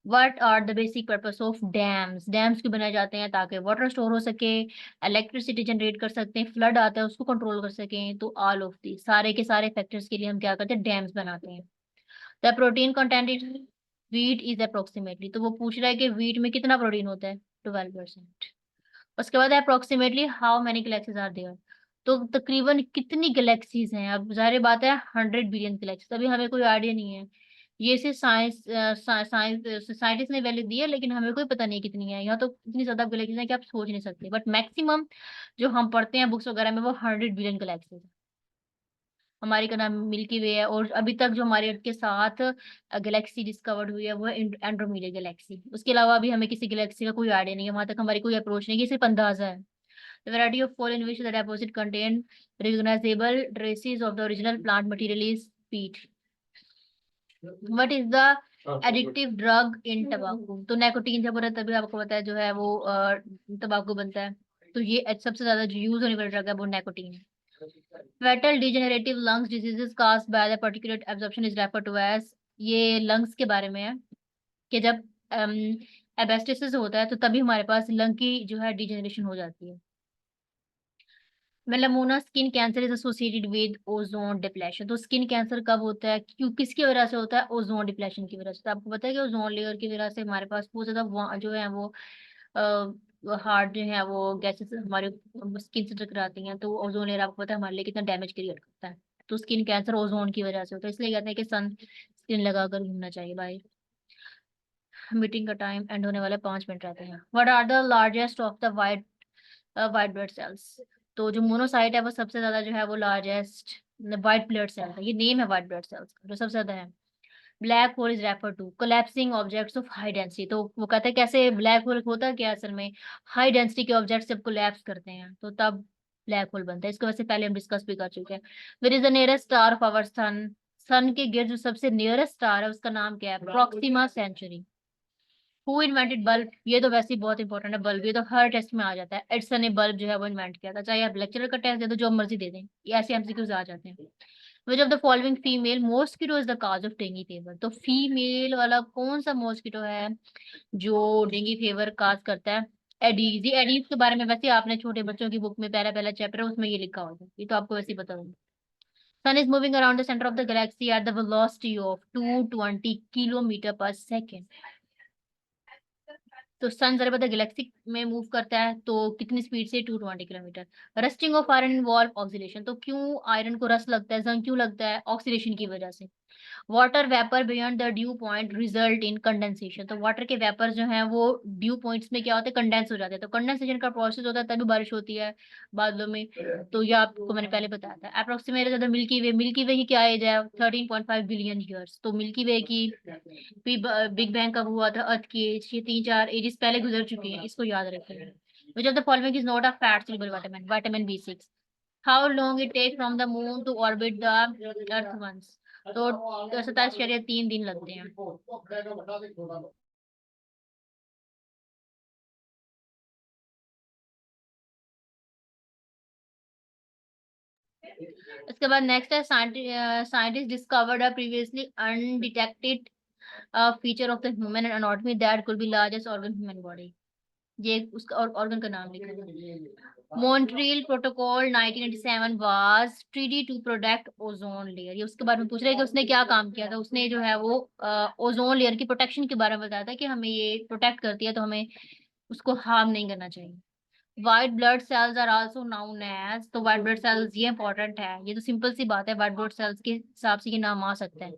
What are the basic purpose of dams? Dams क्यों बनाए जाते हैं? ताकि वाटर स्टोर हो सके, इलेक्ट्रिसिटी जनरेट कर सकते हैं, फ्लड आता है उसको कंट्रोल कर सकें। तो ऑल ऑफ दी सारे के सारे फैक्टर्स के लिए हम क्या करते हैं? डैम्स बनाते हैं। The protein content in wheat is approximately. तो वो पूछ रहा है कि वीट में कितना प्रोटीन होता है? 12%। उसके बाद approximately how many galaxies are there? तो तकरीबन कितनी गैलेक्सीज हैं? अब जाहिर बात है 100 बिलियन गैलेक्सीज। अभी हमें कोई आइडिया नहीं है, ये सिर्फ साइंस साइंटिस्ट ने वैल्यू दी है, लेकिन हमें कोई पता नहीं कितनी है। यहाँ तो इतनी ज्यादा गैलेक्सीज हैं कि आप सोच नहीं सकते, बट मैक्सिमम जो हम पढ़ते हैं बुक्स वगैरह में वो 100 बिलियन गैलेक्सीज है। हमारी का नाम मिल्की वे है, और अभी तक जो हमारे अर्थ के साथ गैलेक्सी डिस्कवर्ड हुई है वो है एंड्रोमेडा गैलेक्सी। उसके अलावा अभी हमें किसी गैलेक्सी का कोई आइडिया नहीं है, वहां तक हमारी कोई अप्रोच नहीं है, ये सिर्फ अंदाजा है। The variety of coal in which the deposit contain recognizable traces of the original plant material is peat. What is the addictive drug in tobacco? तो निकोटीन जब होता है तभी आपको पता है जो है वो तंबाकू बनता है। तो ये सबसे ज्यादा जो यूज होने वाला ड्रग है वो निकोटीन है। Fatal degenerative lungs diseases caused by the particulate absorption is referred to as, ये लंग्स के बारे में है कि जब एबेस्टेसिस होता है तो तभी हमारे पास लंग की जो है डिजेनरेशन हो जाती है। Melanoma skin cancer is associated with ozone depletion. तो स्किन कैंसर कब होता है, क्यों, किसकी वजह से होता है? ओजोन डिप्लेशन की वजह से। तो आपको पता है कि ओजोन लेयर की वजह से हमारे पास बहुत ज्यादा जो है वो हार्ड जो है वो गैसेस हमारे स्किन से टकराती हैं। तो ओजोन लेयर आपको पता है हमारे लिए कितना डैमेज क्रिएट करता है। तो स्किन कैंसर ओजोन की वजह से होता है, इसलिए कहते हैं कि सन स्क्रीन लगाकर घूमना चाहिए। बाय। मीटिंग का टाइम एंड होने वाले 5 मिनट रहते हैं। What are the largest of the white white blood cells? तो जो मोनोसाइट है वो सबसे ज्यादा जो है वो लार्जेस्ट व्हाइट ब्लड सेल है, ये नेम है व्हाइट ब्लड सेल्स का, जो सबसे ज्यादा है। Black hole is refer to collapsing objects of high density. तो वो कहते हैं कैसे ब्लैक होल होता क्या है असल में? हाई डेंसिटी के ऑब्जेक्ट जब कोलैप्स करते हैं तो तब ब्लैक होल बनता है। इसको वैसे पहले हम डिस्कस भी कर चुके हैं। Where is the nearest star of our sun? Sun के गिर्द जो सबसे नियरेस्ट स्टार है उसका नाम क्या है? Proxima Centauri. Who invented bulb? ये तो वैसे ही बहुत इंपॉर्टेंट है बल्ब, ये तो हर टेस्ट में आ जाता है। एडिसन ने बल्ब जो है वो इन्वेंट किया था। चाहे आप लेक्चरर का टेस्ट दे दो, जो मर्जी दे दें, ये ऐसे एमसीक्यूज आ जाते हैं। विच of the following female mosquito is the cause of dengue fever? तो फीमेल वाला कौन सा मॉस्किटो है जो डेंगू फीवर काज करता है? एडीज। ये एडीज के बारे में वैसे आपने छोटे बच्चों की बुक में पहला पहला चैप्टर है उसमें ये लिखा होगा, ये तो आपको वैसे ही पता होगा। Sun is moving around the center of the galaxy at the velocity of 220 kilometer per second. तो सन जरा पता गैलेक्सी में मूव करता है तो कितनी स्पीड से, 220 kilometre. Rusting of iron involve oxidation, तो क्यों आयरन को रस्ट लगता है, जंग क्यों लगता है, ऑक्सीडेशन की वजह से। Water vapour beyond the due point result in condensation, तो वाटर के वेपर जो है वो ड्यू पॉइंट्स में क्या होते हैं, कंडेंस हो जाते हैं, तो कंडेंसेशन का प्रोसेस होता है तभी बारिश होती है बादलों में। तो ये आपको मैंने पहले बताया था। अप्रोक्सीमेट द मिल्की वे की क्या एज है, 13.5 बिलियन ईयर्स। तो मिल्की वे की बिग बैंग कब हुआ था, अर्थ की एज, ये 3-4 एजेस पहले गुजर चुकी हैं, इसको याद रखें। Which of the following is not a fat soluble vitamin, vitamin B6। How long it take from the moon to orbit the earth once, तो 27.3 दिन लगते हैं। इसके बाद नेक्स्ट है scientist discovered a previously undetected feature of the human anatomy that could be largest organ human body. ये उसका organ का नाम लिखा है। Montreal protocol 1987 was treaty to protect ozone layer, ये उसके बारे में पूछ रहे हैं कि उसने क्या काम किया था। उसने जो है वो ओजोन लेयर की प्रोटेक्शन के बारे में बताया था कि हमें ये प्रोटेक्ट करती है, तो हमें उसको हार्म नहीं करना चाहिए। White blood cells are also known as, तो व्हाइट ब्लड सेल्स ये इंपॉर्टेंट है, ये तो सिंपल सी बात है, व्हाइट ब्लड सेल्स के हिसाब से ये नाम आ सकता है,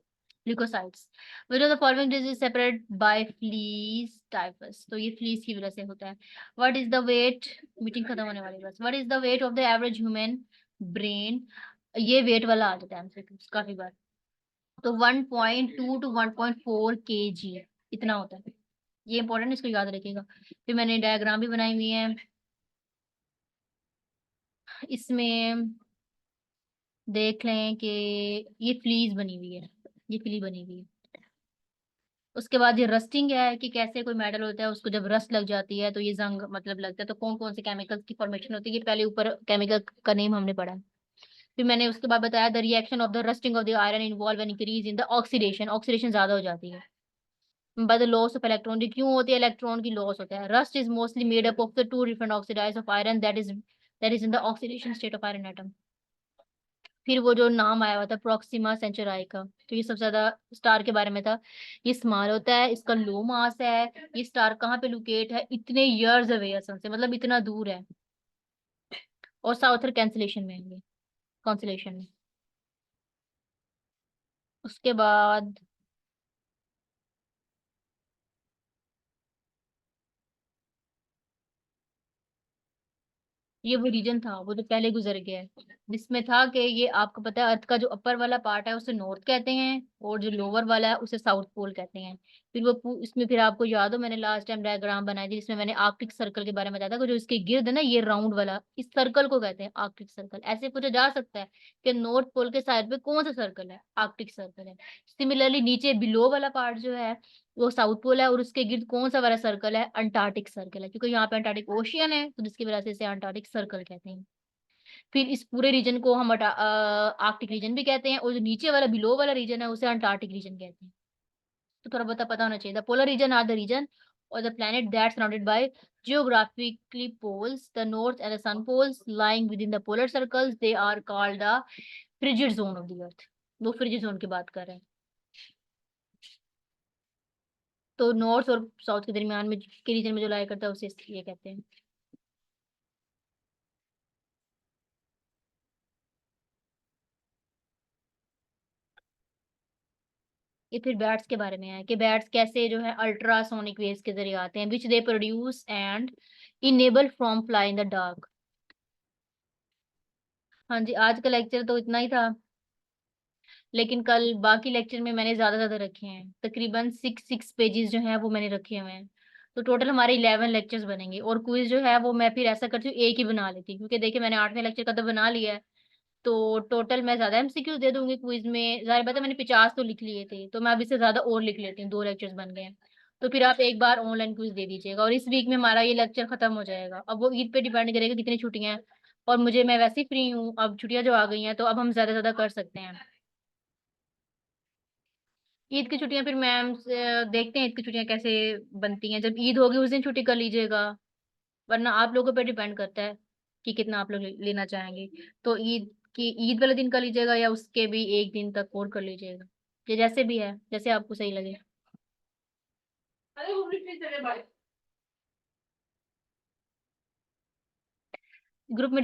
leucocytes. Which of the following disease separate by fleas typhus, तो ये फ्लीज की वजह से होता है। What is the weight, meeting खत्म होने वाली बस, what is the weight of the average human brain, ये वेट वाला आ जाता है हमसे काफी बार। तो 1.2 to 1.4 kg इतना होता है, ये इंपॉर्टेंट, इसको याद रखिएगा। फिर मैंने डायग्राम भी बनाई हुई है, इसमें देख लें कि ये फ्लीज बनी हुई है, ये फ्ली बनी हुई है। उसके बाद ये रस्टिंग है कि कैसे कोई मेटल होता है उसको जब रस्ट लग जाती है तो ये जंग मतलब लगता है, तो कौन कौन से केमिकल्स की फॉर्मेशन होती है, ये पहले ऊपर केमिकल का नेम हमने पढ़ा है। फिर मैंने उसके बाद बताया the reaction of the rusting of the iron involve an increase in the oxidation, oxidation ज्यादा हो जाती है। By the loss of electron, क्यों होती है, इलेक्ट्रॉन की लॉस होता है। Rust is mostly made up of the two different oxidize of iron that is in the oxidation state of iron atom. फिर वो जो नाम आया हुआ था प्रोक्सिमा सेंचुराई का, तो ये सबसे ज्यादा स्टार के बारे में था। ये स्मॉल होता है, इसका लो मास है, ये स्टार कहाँ पे लोकेट है, इतने इयर्स अवे है सन से, मतलब इतना दूर है, और साउथर कैंसिलेशन में है ये, कॉन्सलेशन में। उसके बाद ये वो रीजन था वो जो पहले गुजर गया है, जिसमें था कि ये आपको पता है अर्थ का जो अपर वाला पार्ट है उसे नॉर्थ कहते हैं, और जो लोअर वाला है उसे साउथ पोल कहते हैं। फिर वो इसमें फिर आपको याद हो मैंने लास्ट टाइम डायग्राम बनाई थी जिसमें मैंने आर्कटिक सर्कल के बारे में बताया था कि जो इसके गिर्द है ना ये राउंड वाला, इस सर्कल को कहते हैं आर्कटिक सर्कल। ऐसे पूछा जा सकता है कि नॉर्थ पोल के साइड पे कौन सा सर्कल है, आर्कटिक सर्कल है। सिमिलरली नीचे बिलो वाला पार्ट जो है वो साउथ पोल है, और उसके गिर्द कौन सा वाला सर्कल है, अंटार्कटिक सर्कल है, क्योंकि यहाँ पे अंटार्कटिक ओशियन है तो जिसकी वजह से इसे अंटार्कटिक सर्कल कहते हैं। फिर इस पूरे रीजन को हम आर्कटिक रीजन भी कहते हैं, और जो नीचे वाला बिलो वाला रीजन है उसे अंटार्कटिक रीजन कहते हैं। तो थोड़ा बहुत पता होना चाहिए। The polar region are the region और the planet that surrounded by geographically poles, the north and the sun poles lying within the polar circles, they are called the frigid zone of the earth। वो frigid zone की बात कर रहे हैं। तो north और south के दरमियान में के रीजन में जो लाई करता है उसे ये कहते हैं। ये फिर बैट्स के बारे में है कि बैट्स कैसे जो है अल्ट्रासोनिक वेव्स के जरिए आते हैं, which they produce and enable from fly in the dark. हाँ जी, आज का लेक्चर तो इतना ही था, लेकिन कल बाकी लेक्चर में मैंने ज्यादा ज्यादा रखे हैं, तकरीबन 6 पेजेस जो हैं वो मैंने रखे हुए हैं। तो टोटल हमारे 11 लेक्चर्स बनेंगे, और क्विज जो है वो मैं फिर ऐसा करती हूँ एक ही बना लेती हूँ, क्योंकि देखिए मैंने 8वें लेक्चर का तो बना लिया है। तो टोटल मैं ज्यादा एमसीक्यू दे दूंगी क्विज में, जाहिर बात है मैंने 50 तो लिख लिए थे, तो मैं अब इससे ज्यादा और लिख लेती हूँ, 2 लेक्चर्स बन गए हैं। तो फिर आप एक बार ऑनलाइन क्विज दे दीजिएगा, और इस वीक में हमारा ये लेक्चर खत्म हो जाएगा। अब वो ईद पे डिपेंड करेगा कितनी छुट्टियां हैं, और मुझे मैं वैसे ही फ्री हूँ, अब छुट्टियां जो आ गई हैं तो अब हम ज्यादा ज्यादा कर सकते हैं। ईद की छुट्टियां फिर मैम देखते हैं ईद की छुट्टियां कैसे बनती हैं, जब ईद होगी उस दिन छुट्टी कर लीजिएगा, वरना आप लोगों पे डिपेंड करता है कि कितना आप लोग लेना चाहेंगे। तो ईद वाले दिन कर लीजिएगा, या उसके भी एक दिन तक और कर लीजिएगा, ये जैसे भी है, जैसे आपको सही लगे। ग्रुप में